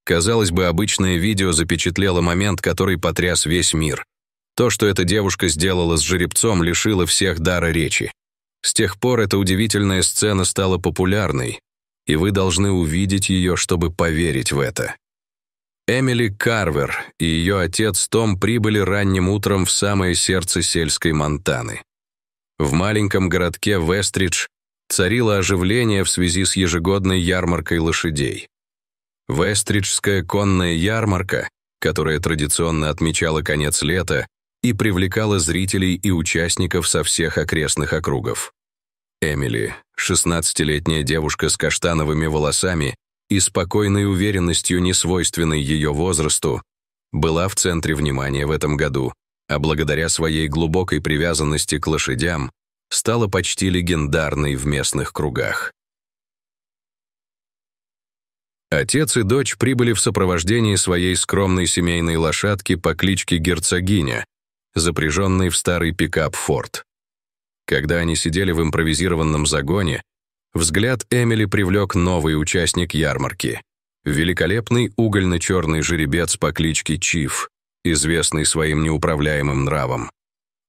Казалось бы, обычное видео запечатлело момент, который потряс весь мир. То, что эта девушка сделала с жеребцом, лишило всех дара речи. С тех пор эта удивительная сцена стала популярной, и вы должны увидеть ее, чтобы поверить в это. Эмили Карвер и ее отец Том прибыли ранним утром в самое сердце сельской Монтаны. В маленьком городке Вестридж царило оживление в связи с ежегодной ярмаркой лошадей. Вестриджская конная ярмарка, которая традиционно отмечала конец лета и привлекала зрителей и участников со всех окрестных округов. Эмили, 16-летняя девушка с каштановыми волосами и спокойной уверенностью, несвойственной ее возрасту, была в центре внимания в этом году, а благодаря своей глубокой привязанности к лошадям стала почти легендарной в местных кругах. Отец и дочь прибыли в сопровождении своей скромной семейной лошадки по кличке Герцогиня, запряженной в старый пикап «Форд». Когда они сидели в импровизированном загоне, взгляд Эмили привлек новый участник ярмарки — великолепный угольно-черный жеребец по кличке Чиф, известный своим неуправляемым нравом.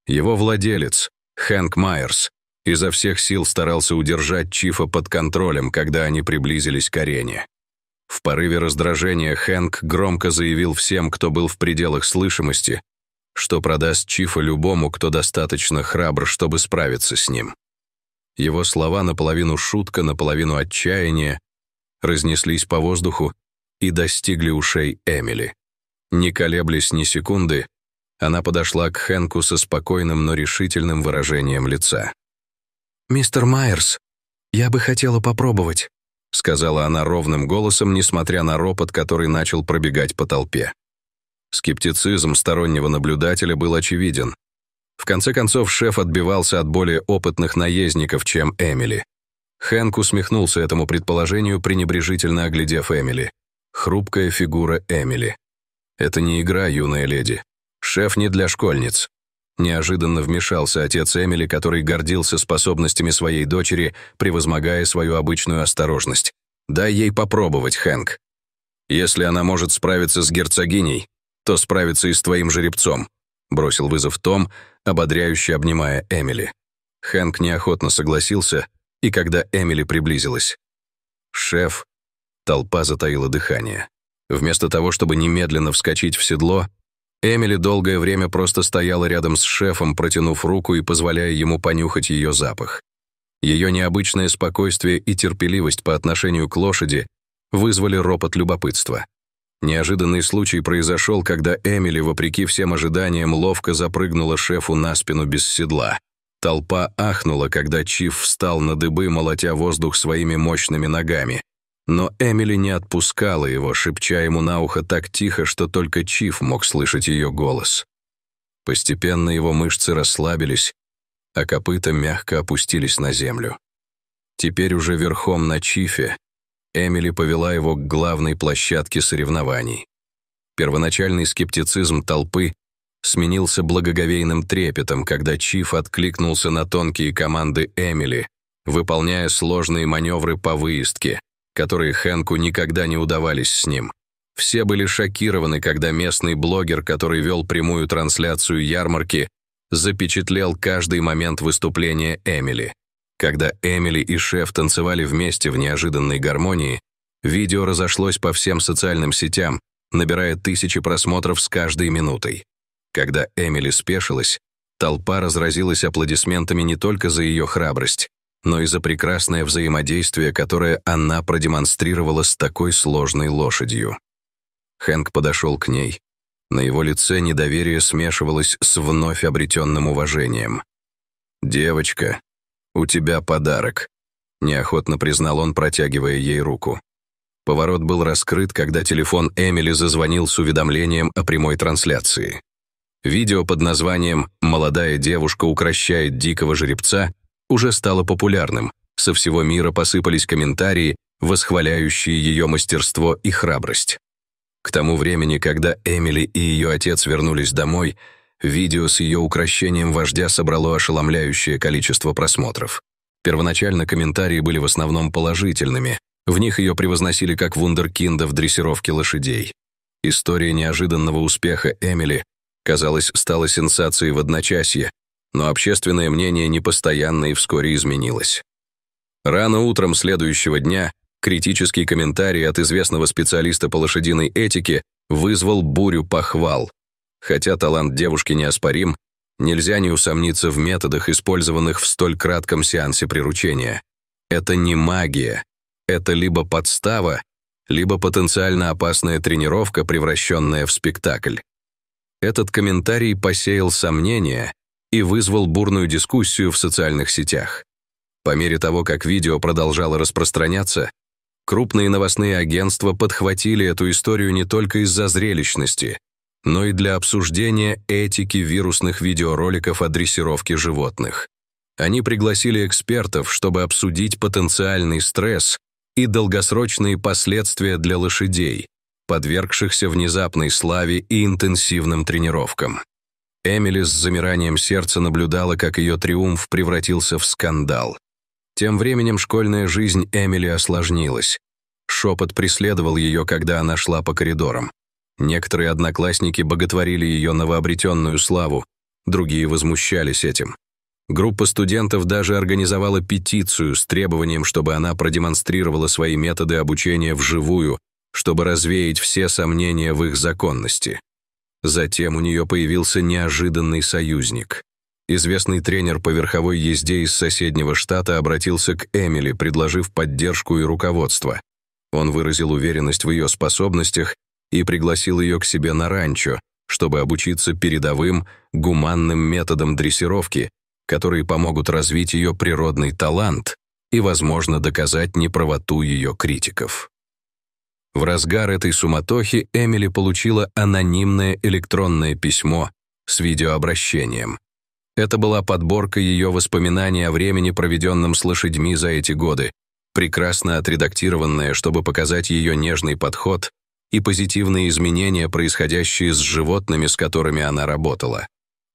Его владелец, Хэнк Майерс, изо всех сил старался удержать Чифа под контролем, когда они приблизились к арене. В порыве раздражения Хэнк громко заявил всем, кто был в пределах слышимости, что продаст Чифа любому, кто достаточно храбр, чтобы справиться с ним. Его слова, наполовину шутка, наполовину отчаяние, разнеслись по воздуху и достигли ушей Эмили. Не колеблясь ни секунды, она подошла к Хэнку со спокойным, но решительным выражением лица. «Мистер Майерс, я бы хотела попробовать», — сказала она ровным голосом, несмотря на ропот, который начал пробегать по толпе. Скептицизм стороннего наблюдателя был очевиден. В конце концов, шеф отбивался от более опытных наездников, чем Эмили. Хэнк усмехнулся этому предположению, пренебрежительно оглядев Эмили. Хрупкая фигура Эмили. «Это не игра, юная леди. Шеф не для школьниц». Неожиданно вмешался отец Эмили, который гордился способностями своей дочери, превозмогая свою обычную осторожность. «Дай ей попробовать, Хэнк. Если она может справиться с герцогиней, то справится и с твоим жеребцом», бросил вызов Том, ободряюще обнимая Эмили. Хэнк неохотно согласился, и когда Эмили приблизилась. «Шеф», толпа затаила дыхание. Вместо того, чтобы немедленно вскочить в седло, Эмили долгое время просто стояла рядом с шефом, протянув руку и позволяя ему понюхать ее запах. Ее необычное спокойствие и терпеливость по отношению к лошади вызвали ропот любопытства. Неожиданный случай произошел, когда Эмили, вопреки всем ожиданиям, ловко запрыгнула шефу на спину без седла. Толпа ахнула, когда Чиф встал на дыбы, молотя воздух своими мощными ногами. Но Эмили не отпускала его, шепча ему на ухо так тихо, что только Чиф мог слышать ее голос. Постепенно его мышцы расслабились, а копыта мягко опустились на землю. Теперь уже верхом на Чифе Эмили повела его к главной площадке соревнований. Первоначальный скептицизм толпы сменился благоговейным трепетом, когда Чиф откликнулся на тонкие команды Эмили, выполняя сложные маневры по выездке, которые Хэнку никогда не удавались с ним. Все были шокированы, когда местный блогер, который вел прямую трансляцию ярмарки, запечатлел каждый момент выступления Эмили. Когда Эмили и шеф танцевали вместе в неожиданной гармонии, видео разошлось по всем социальным сетям, набирая тысячи просмотров с каждой минутой. Когда Эмили спешилась, толпа разразилась аплодисментами не только за ее храбрость, но и за прекрасное взаимодействие, которое она продемонстрировала с такой сложной лошадью. Хэнк подошел к ней. На его лице недоверие смешивалось с вновь обретенным уважением. «Девочка, у тебя подарок», — неохотно признал он, протягивая ей руку. Поворот был раскрыт, когда телефон Эмили зазвонил с уведомлением о прямой трансляции. Видео под названием «Молодая девушка укрощает дикого жеребца» уже стало популярным, со всего мира посыпались комментарии, восхваляющие ее мастерство и храбрость. К тому времени, когда Эмили и ее отец вернулись домой, видео с ее укрощением вождя собрало ошеломляющее количество просмотров. Первоначально комментарии были в основном положительными, В них ее превозносили как вундеркинда в дрессировке лошадей. История неожиданного успеха Эмили, казалось, стала сенсацией в одночасье, но общественное мнение непостоянно и вскоре изменилось. Рано утром следующего дня критический комментарий от известного специалиста по лошадиной этике вызвал бурю похвал. Хотя талант девушки неоспорим, нельзя не усомниться в методах, использованных в столь кратком сеансе приручения. Это не магия. Это либо подстава, либо потенциально опасная тренировка, превращенная в спектакль. Этот комментарий посеял сомнения и вызвал бурную дискуссию в социальных сетях. По мере того, как видео продолжало распространяться, крупные новостные агентства подхватили эту историю не только из-за зрелищности, но и для обсуждения этики вирусных видеороликов о дрессировке животных. Они пригласили экспертов, чтобы обсудить потенциальный стресс и долгосрочные последствия для лошадей, подвергшихся внезапной славе и интенсивным тренировкам. Эмили с замиранием сердца наблюдала, как ее триумф превратился в скандал. Тем временем школьная жизнь Эмили осложнилась. Шепот преследовал ее, когда она шла по коридорам. Некоторые одноклассники боготворили ее новообретенную славу, другие возмущались этим. Группа студентов даже организовала петицию с требованием, чтобы она продемонстрировала свои методы обучения вживую, чтобы развеять все сомнения в их законности. Затем у нее появился неожиданный союзник. Известный тренер по верховой езде из соседнего штата обратился к Эмили, предложив поддержку и руководство. Он выразил уверенность в ее способностях и пригласил ее к себе на ранчо, чтобы обучиться передовым, гуманным методам дрессировки, которые помогут развить ее природный талант и, возможно, доказать неправоту ее критиков. В разгар этой суматохи Эмили получила анонимное электронное письмо с видеообращением. Это была подборка ее воспоминаний о времени, проведенном с лошадьми за эти годы, прекрасно отредактированная, чтобы показать ее нежный подход и позитивные изменения, происходящие с животными, с которыми она работала.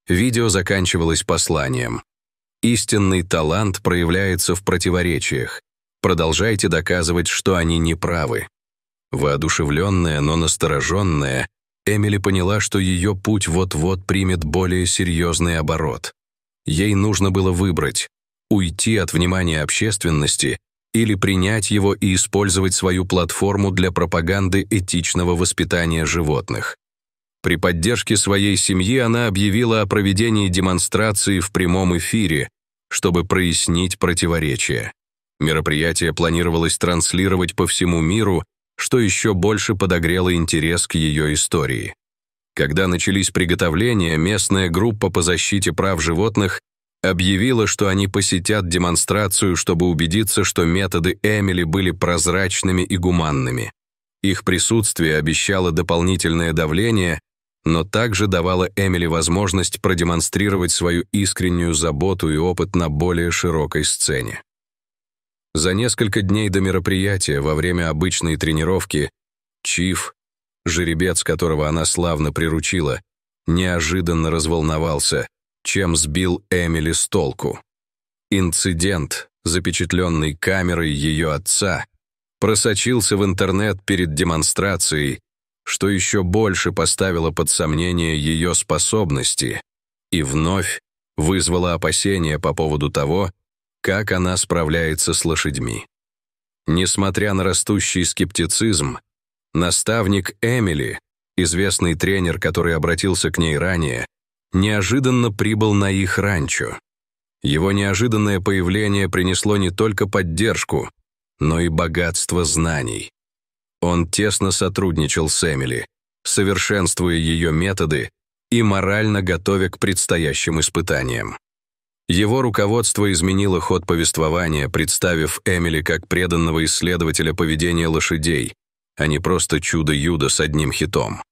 Видео заканчивалось посланием: «Истинный талант проявляется в противоречиях. Продолжайте доказывать, что они неправы». Воодушевленная, но настороженная, Эмили поняла, что ее путь вот-вот примет более серьезный оборот. Ей нужно было выбрать: уйти от внимания общественности или принять его и использовать свою платформу для пропаганды этичного воспитания животных. При поддержке своей семьи она объявила о проведении демонстрации в прямом эфире, чтобы прояснить противоречия. Мероприятие планировалось транслировать по всему миру, что еще больше подогрело интерес к ее истории. Когда начались приготовления, местная группа по защите прав животных объявила, что они посетят демонстрацию, чтобы убедиться, что методы Эмили были прозрачными и гуманными. Их присутствие обещало дополнительное давление, но также давало Эмили возможность продемонстрировать свою искреннюю заботу и опыт на более широкой сцене. За несколько дней до мероприятия, во время обычной тренировки, Чиф, жеребец, которого она славно приручила, неожиданно разволновался, чем сбил Эмили с толку. Инцидент, запечатленный камерой ее отца, просочился в интернет перед демонстрацией, что еще больше поставило под сомнение ее способности и вновь вызвало опасения по поводу того, как она справляется с лошадьми. Несмотря на растущий скептицизм, наставник Эмили, известный тренер, который обратился к ней ранее, неожиданно прибыл на их ранчо. Его неожиданное появление принесло не только поддержку, но и богатство знаний. Он тесно сотрудничал с Эмили, совершенствуя ее методы и морально готовя к предстоящим испытаниям. Его руководство изменило ход повествования, представив Эмили как преданного исследователя поведения лошадей, а не просто чудо-юдо с одним хитом.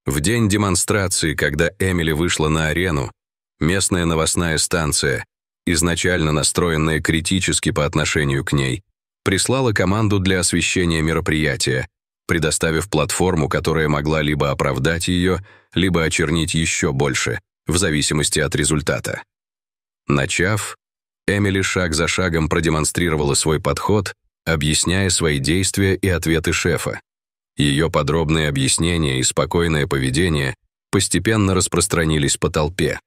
В день демонстрации, когда Эмили вышла на арену, местная новостная станция, изначально настроенная критически по отношению к ней, прислала команду для освещения мероприятия, предоставив платформу, которая могла либо оправдать ее, либо очернить еще больше, в зависимости от результата. Начав, Эмили шаг за шагом продемонстрировала свой подход, объясняя свои действия и ответы шефа. Ее подробные объяснения и спокойное поведение постепенно распространились по толпе.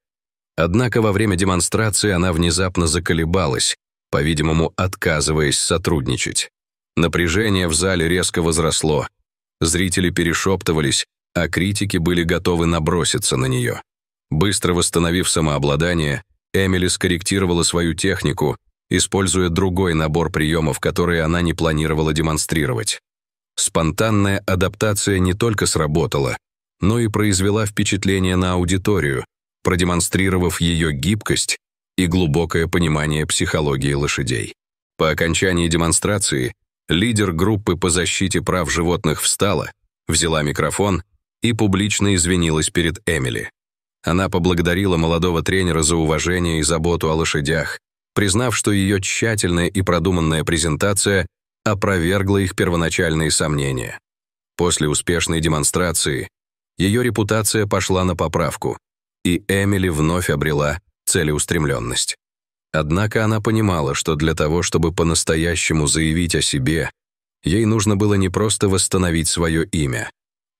Однако во время демонстрации она внезапно заколебалась, по-видимому, отказываясь сотрудничать. Напряжение в зале резко возросло. Зрители перешептывались, а критики были готовы наброситься на нее. Быстро восстановив самообладание, Эмили скорректировала свою технику, используя другой набор приемов, которые она не планировала демонстрировать. Спонтанная адаптация не только сработала, но и произвела впечатление на аудиторию, продемонстрировав ее гибкость и глубокое понимание психологии лошадей. По окончании демонстрации лидер группы по защите прав животных встала, взяла микрофон и публично извинилась перед Эмили. Она поблагодарила молодого тренера за уважение и заботу о лошадях, признав, что ее тщательная и продуманная презентация опровергла их первоначальные сомнения. После успешной демонстрации ее репутация пошла на поправку, и Эмили вновь обрела целеустремленность. Однако она понимала, что для того, чтобы по-настоящему заявить о себе, ей нужно было не просто восстановить свое имя.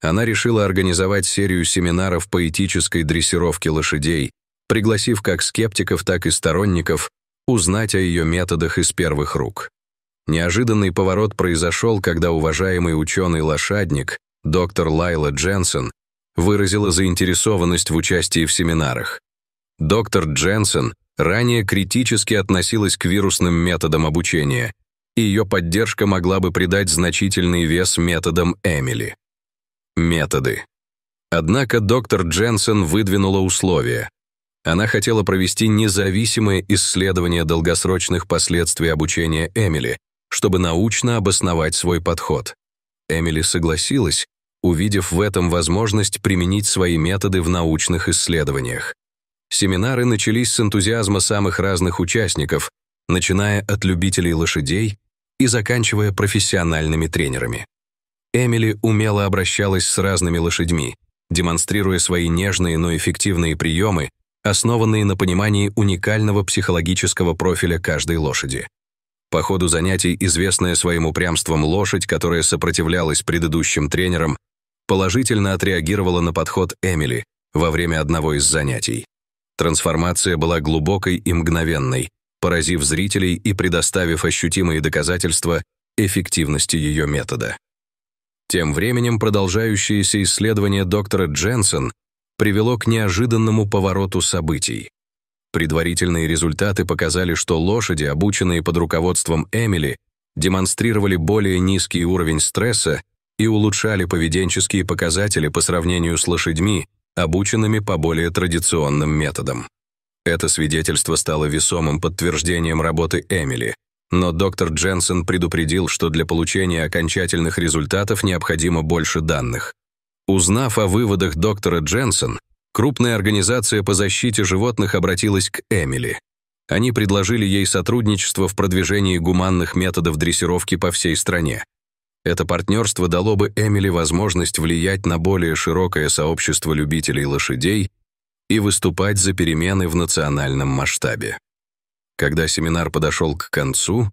Она решила организовать серию семинаров по этической дрессировке лошадей, пригласив как скептиков, так и сторонников узнать о ее методах из первых рук. Неожиданный поворот произошел, когда уважаемый ученый-лошадник, доктор Лайла Дженсен, выразила заинтересованность в участии в семинарах. Доктор Дженсен ранее критически относилась к вирусным методам обучения, и ее поддержка могла бы придать значительный вес методам Эмили. Методы. Однако доктор Дженсен выдвинула условия. Она хотела провести независимое исследование долгосрочных последствий обучения Эмили, чтобы научно обосновать свой подход. Эмили согласилась, увидев в этом возможность применить свои методы в научных исследованиях. Семинары начались с энтузиазма самых разных участников, начиная от любителей лошадей и заканчивая профессиональными тренерами. Эмили умело обращалась с разными лошадьми, демонстрируя свои нежные, но эффективные приемы, основанные на понимании уникального психологического профиля каждой лошади. По ходу занятий известная своим упрямством лошадь, которая сопротивлялась предыдущим тренерам, положительно отреагировала на подход Эмили во время одного из занятий. Трансформация была глубокой и мгновенной, поразив зрителей и предоставив ощутимые доказательства эффективности ее метода. Тем временем продолжающееся исследование доктора Дженсен привело к неожиданному повороту событий. Предварительные результаты показали, что лошади, обученные под руководством Эмили, демонстрировали более низкий уровень стресса и улучшали поведенческие показатели по сравнению с лошадьми, обученными по более традиционным методам. Это свидетельство стало весомым подтверждением работы Эмили, но доктор Дженсен предупредил, что для получения окончательных результатов необходимо больше данных. Узнав о выводах доктора Дженсен, крупная организация по защите животных обратилась к Эмили. Они предложили ей сотрудничество в продвижении гуманных методов дрессировки по всей стране. Это партнерство дало бы Эмили возможность влиять на более широкое сообщество любителей лошадей и выступать за перемены в национальном масштабе. Когда семинар подошел к концу,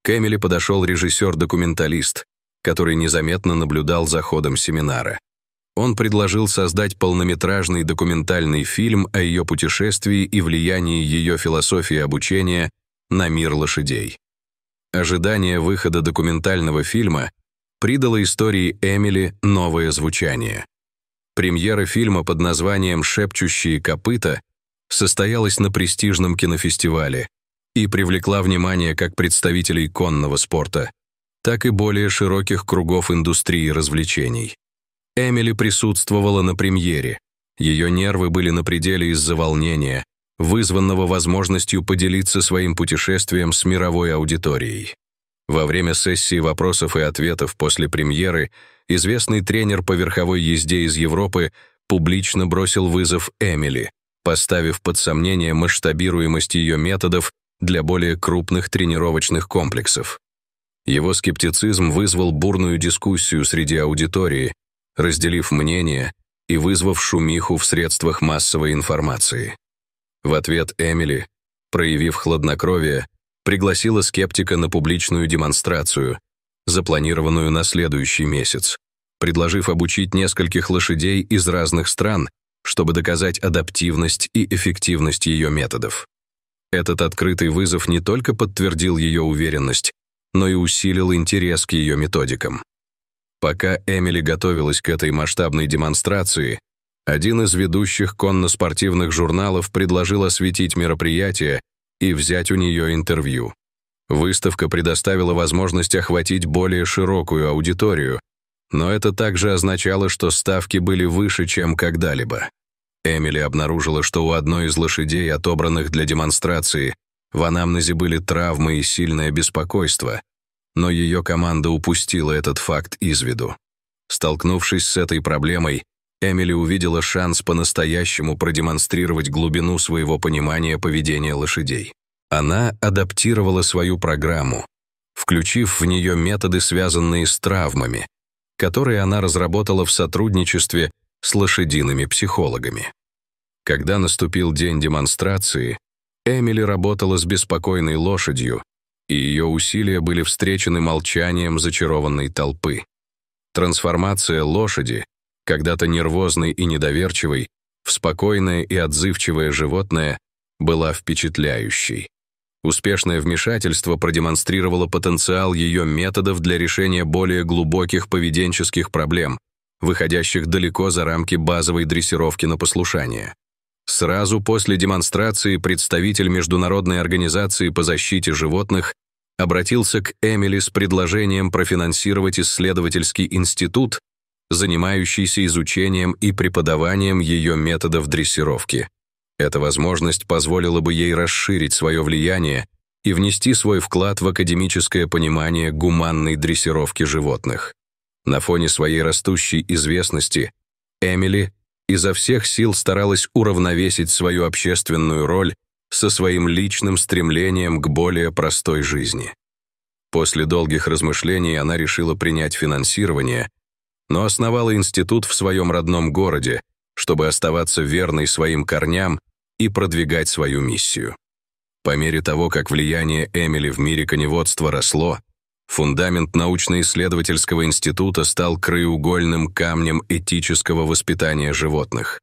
к Эмили подошел режиссер-документалист, который незаметно наблюдал за ходом семинара. Он предложил создать полнометражный документальный фильм о ее путешествии и влиянии ее философии обучения на мир лошадей. Ожидание выхода документального фильма придало истории Эмили новое звучание. Премьера фильма под названием «Шепчущие копыта» состоялась на престижном кинофестивале и привлекла внимание как представителей конного спорта, так и более широких кругов индустрии развлечений. Эмили присутствовала на премьере. Ее нервы были на пределе из-за волнения, вызванного возможностью поделиться своим путешествием с мировой аудиторией. Во время сессии вопросов и ответов после премьеры известный тренер по верховой езде из Европы публично бросил вызов Эмили, поставив под сомнение масштабируемость ее методов для более крупных тренировочных комплексов. Его скептицизм вызвал бурную дискуссию среди аудитории, разделив мнения и вызвав шумиху в средствах массовой информации. В ответ Эмили, проявив хладнокровие, пригласила скептика на публичную демонстрацию, запланированную на следующий месяц, предложив обучить нескольких лошадей из разных стран, чтобы доказать адаптивность и эффективность ее методов. Этот открытый вызов не только подтвердил ее уверенность, но и усилил интерес к ее методикам. Пока Эмили готовилась к этой масштабной демонстрации, один из ведущих конно-спортивных журналов предложил осветить мероприятие и взять у нее интервью. Выставка предоставила возможность охватить более широкую аудиторию, но это также означало, что ставки были выше, чем когда-либо. Эмили обнаружила, что у одной из лошадей, отобранных для демонстрации, в анамнезе были травмы и сильное беспокойство, но ее команда упустила этот факт из виду. Столкнувшись с этой проблемой, Эмили увидела шанс по-настоящему продемонстрировать глубину своего понимания поведения лошадей. Она адаптировала свою программу, включив в нее методы, связанные с травмами, которые она разработала в сотрудничестве с лошадиными психологами. Когда наступил день демонстрации, Эмили работала с беспокойной лошадью, и ее усилия были встречены молчанием зачарованной толпы. Трансформация лошади, когда-то нервозной и недоверчивой, в спокойное и отзывчивое животное, была впечатляющей. Успешное вмешательство продемонстрировало потенциал ее методов для решения более глубоких поведенческих проблем, выходящих далеко за рамки базовой дрессировки на послушание. Сразу после демонстрации представитель Международной организации по защите животных обратился к Эмили с предложением профинансировать исследовательский институт, занимающийся изучением и преподаванием ее методов дрессировки. Эта возможность позволила бы ей расширить свое влияние и внести свой вклад в академическое понимание гуманной дрессировки животных. На фоне своей растущей известности Эмили изо всех сил старалась уравновесить свою общественную роль со своим личным стремлением к более простой жизни. После долгих размышлений она решила принять финансирование, но основала институт в своем родном городе, чтобы оставаться верной своим корням и продвигать свою миссию. По мере того, как влияние Эмили в мире коневодства росло, фундамент научно-исследовательского института стал краеугольным камнем этического воспитания животных.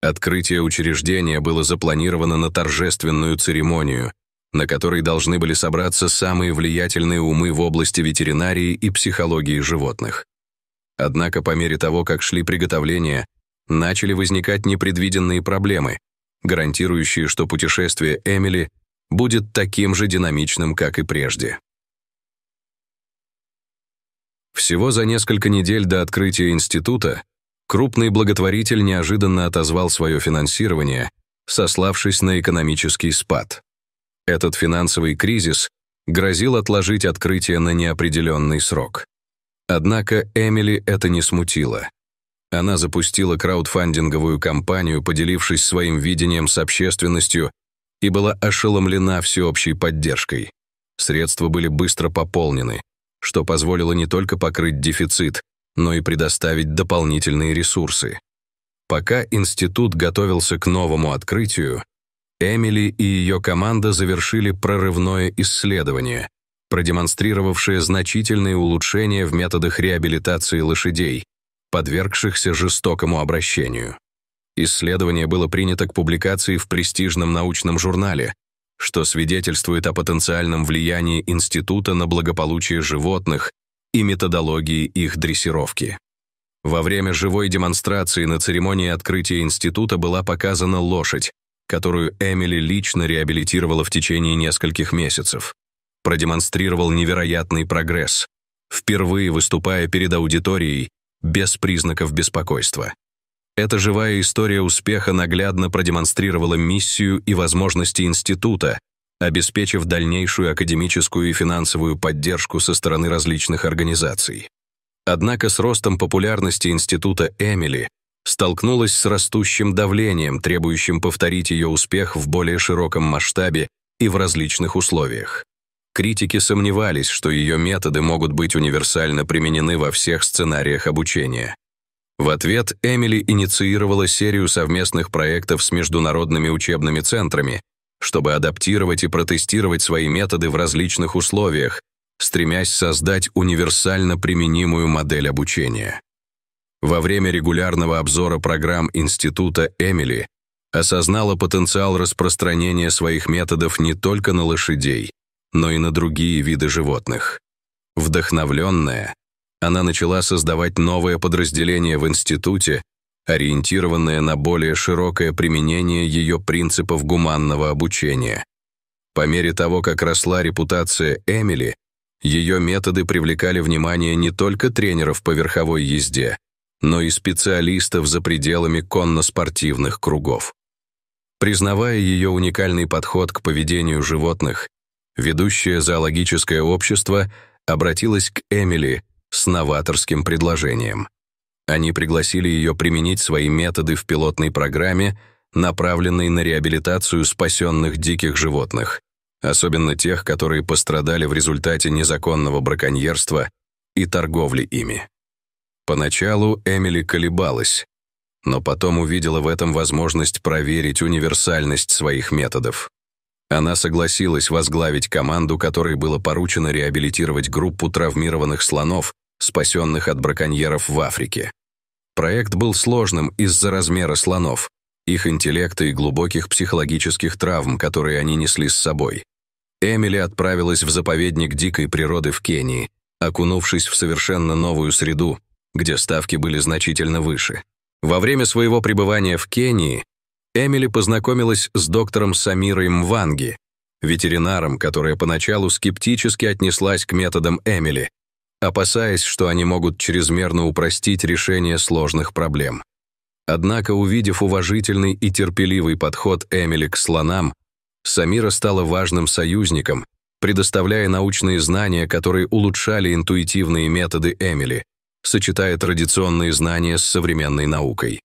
Открытие учреждения было запланировано на торжественную церемонию, на которой должны были собраться самые влиятельные умы в области ветеринарии и психологии животных. Однако по мере того, как шли приготовления, начали возникать непредвиденные проблемы, гарантирующие, что путешествие Эмили будет таким же динамичным, как и прежде. Всего за несколько недель до открытия института крупный благотворитель неожиданно отозвал свое финансирование, сославшись на экономический спад. Этот финансовый кризис грозил отложить открытие на неопределенный срок. Однако Эмили это не смутило. Она запустила краудфандинговую кампанию, поделившись своим видением с общественностью, и была ошеломлена всеобщей поддержкой. Средства были быстро пополнены, что позволило не только покрыть дефицит, но и предоставить дополнительные ресурсы. Пока институт готовился к новому открытию, Эмили и ее команда завершили прорывное исследование, продемонстрировавшее значительные улучшения в методах реабилитации лошадей, подвергшихся жестокому обращению. Исследование было принято к публикации в престижном научном журнале, что свидетельствует о потенциальном влиянии института на благополучие животных и методологии их дрессировки. Во время живой демонстрации на церемонии открытия института была показана лошадь, которую Эмили лично реабилитировала в течение нескольких месяцев. Продемонстрировал невероятный прогресс, впервые выступая перед аудиторией без признаков беспокойства. Эта живая история успеха наглядно продемонстрировала миссию и возможности института, обеспечив дальнейшую академическую и финансовую поддержку со стороны различных организаций. Однако с ростом популярности института Эмили столкнулась с растущим давлением, требующим повторить ее успех в более широком масштабе и в различных условиях. Критики сомневались, что ее методы могут быть универсально применены во всех сценариях обучения. В ответ Эмили инициировала серию совместных проектов с международными учебными центрами, чтобы адаптировать и протестировать свои методы в различных условиях, стремясь создать универсально применимую модель обучения. Во время регулярного обзора программ института Эмили осознала потенциал распространения своих методов не только на лошадей, но и на другие виды животных. Вдохновленная, она начала создавать новое подразделение в институте, ориентированное на более широкое применение ее принципов гуманного обучения. По мере того, как росла репутация Эмили, ее методы привлекали внимание не только тренеров по верховой езде, но и специалистов за пределами конно-спортивных кругов. Признавая ее уникальный подход к поведению животных, ведущее зоологическое общество обратилось к Эмили с новаторским предложением. Они пригласили ее применить свои методы в пилотной программе, направленной на реабилитацию спасенных диких животных, особенно тех, которые пострадали в результате незаконного браконьерства и торговли ими. Поначалу Эмили колебалась, но потом увидела в этом возможность проверить универсальность своих методов. Она согласилась возглавить команду, которой было поручено реабилитировать группу травмированных слонов, спасенных от браконьеров в Африке. Проект был сложным из-за размера слонов, их интеллекта и глубоких психологических травм, которые они несли с собой. Эмили отправилась в заповедник дикой природы в Кении, окунувшись в совершенно новую среду, где ставки были значительно выше. Во время своего пребывания в Кении Эмили познакомилась с доктором Самирой Мванги, ветеринаром, которая поначалу скептически отнеслась к методам Эмили, опасаясь, что они могут чрезмерно упростить решение сложных проблем. Однако, увидев уважительный и терпеливый подход Эмили к слонам, Самира стала важным союзником, предоставляя научные знания, которые улучшали интуитивные методы Эмили, сочетая традиционные знания с современной наукой.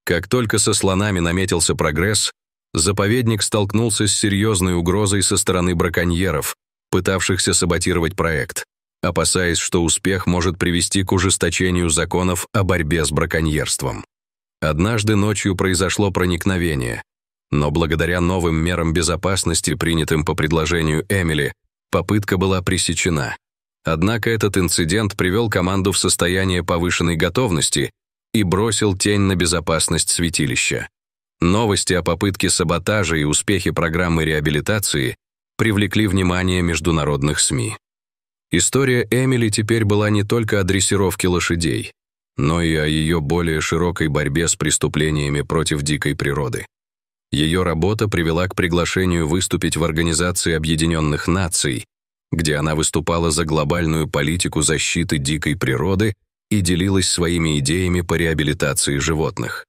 Как только со слонами наметился прогресс, заповедник столкнулся с серьезной угрозой со стороны браконьеров, пытавшихся саботировать проект, опасаясь, что успех может привести к ужесточению законов о борьбе с браконьерством. Однажды ночью произошло проникновение, но благодаря новым мерам безопасности, принятым по предложению Эмили, попытка была пресечена. Однако этот инцидент привел команду в состояние повышенной готовности и бросил тень на безопасность святилища. Новости о попытке саботажа и успехе программы реабилитации привлекли внимание международных СМИ. История Эмили теперь была не только о дрессировке лошадей, но и о ее более широкой борьбе с преступлениями против дикой природы. Ее работа привела к приглашению выступить в Организации Объединенных Наций, где она выступала за глобальную политику защиты дикой природы и делилась своими идеями по реабилитации животных.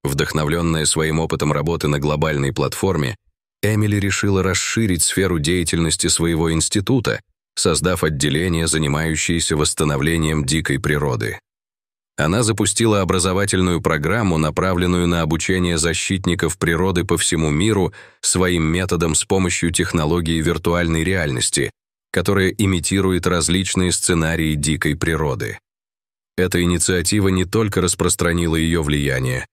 Вдохновленная своим опытом работы на глобальной платформе, Эмили решила расширить сферу деятельности своего института, создав отделение, занимающееся восстановлением дикой природы. Она запустила образовательную программу, направленную на обучение защитников природы по всему миру своим методом с помощью технологии виртуальной реальности, которая имитирует различные сценарии дикой природы. Эта инициатива не только распространила ее влияние,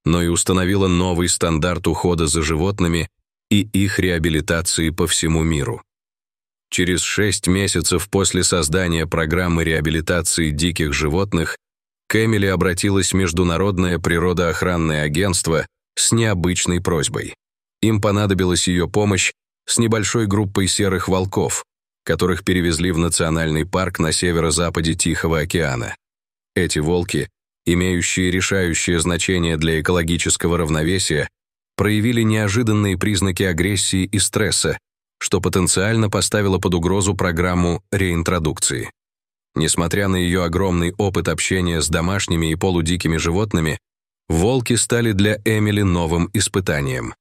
но и установила новый стандарт ухода за животными и их реабилитации по всему миру. Через 6 месяцев после создания программы реабилитации диких животных к Эмили обратилось Международное природоохранное агентство с необычной просьбой. Им понадобилась ее помощь с небольшой группой серых волков, которых перевезли в национальный парк на северо-западе Тихого океана. Эти волки, имеющие решающее значение для экологического равновесия, проявили неожиданные признаки агрессии и стресса, что потенциально поставило под угрозу программу реинтродукции. Несмотря на ее огромный опыт общения с домашними и полудикими животными, волки стали для Эмили новым испытанием.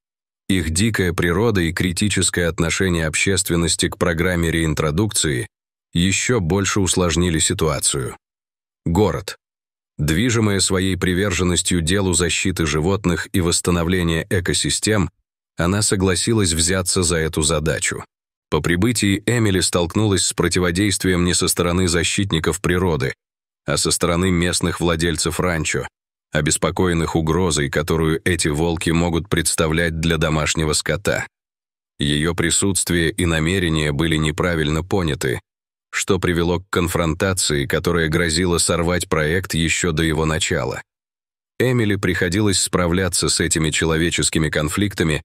Их дикая природа и критическое отношение общественности к программе реинтродукции еще больше усложнили ситуацию. Город. Движимая своей приверженностью делу защиты животных и восстановления экосистем, она согласилась взяться за эту задачу. По прибытии Эмили столкнулась с противодействием не со стороны защитников природы, а со стороны местных владельцев ранчо, обеспокоенных угрозой, которую эти волки могут представлять для домашнего скота. Ее присутствие и намерения были неправильно поняты, что привело к конфронтации, которая грозила сорвать проект еще до его начала. Эмили приходилось справляться с этими человеческими конфликтами,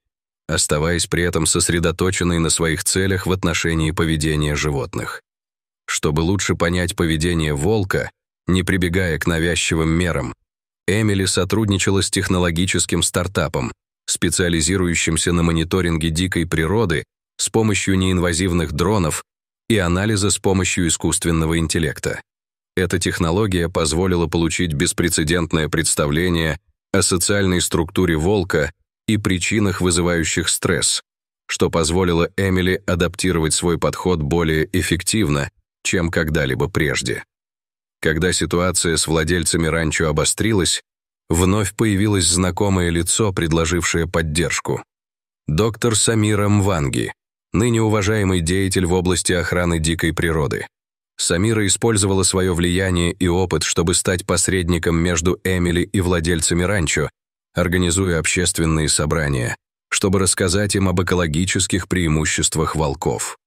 оставаясь при этом сосредоточенной на своих целях в отношении поведения животных. Чтобы лучше понять поведение волка, не прибегая к навязчивым мерам, Эмили сотрудничала с технологическим стартапом, специализирующимся на мониторинге дикой природы с помощью неинвазивных дронов и анализа с помощью искусственного интеллекта. Эта технология позволила получить беспрецедентное представление о социальной структуре волка и причинах, вызывающих стресс, что позволило Эмили адаптировать свой подход более эффективно, чем когда-либо прежде. Когда ситуация с владельцами ранчо обострилась, вновь появилось знакомое лицо, предложившее поддержку. Доктор Самира Мванги, ныне уважаемый деятель в области охраны дикой природы. Самира использовала свое влияние и опыт, чтобы стать посредником между Эмили и владельцами ранчо, организуя общественные собрания, чтобы рассказать им об экологических преимуществах волков.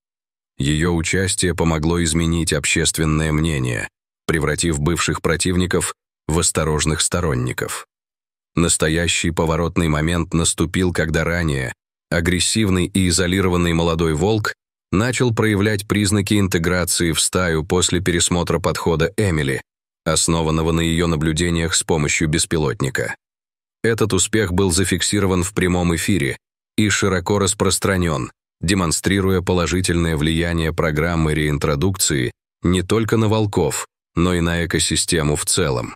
Ее участие помогло изменить общественное мнение, превратив бывших противников в осторожных сторонников. Настоящий поворотный момент наступил, когда ранее агрессивный и изолированный молодой волк начал проявлять признаки интеграции в стаю после пересмотра подхода Эмили, основанного на ее наблюдениях с помощью беспилотника. Этот успех был зафиксирован в прямом эфире и широко распространен, демонстрируя положительное влияние программы реинтродукции не только на волков, но и на экосистему в целом.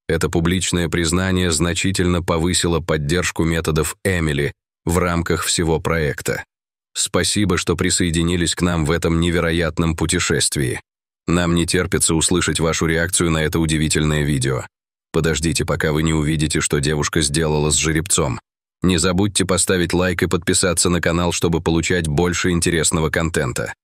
Это публичное признание значительно повысило поддержку методов Эмили в рамках всего проекта. Спасибо, что присоединились к нам в этом невероятном путешествии. Нам не терпится услышать вашу реакцию на это удивительное видео. Подождите, пока вы не увидите, что девушка сделала с жеребцом. Не забудьте поставить лайк и подписаться на канал, чтобы получать больше интересного контента.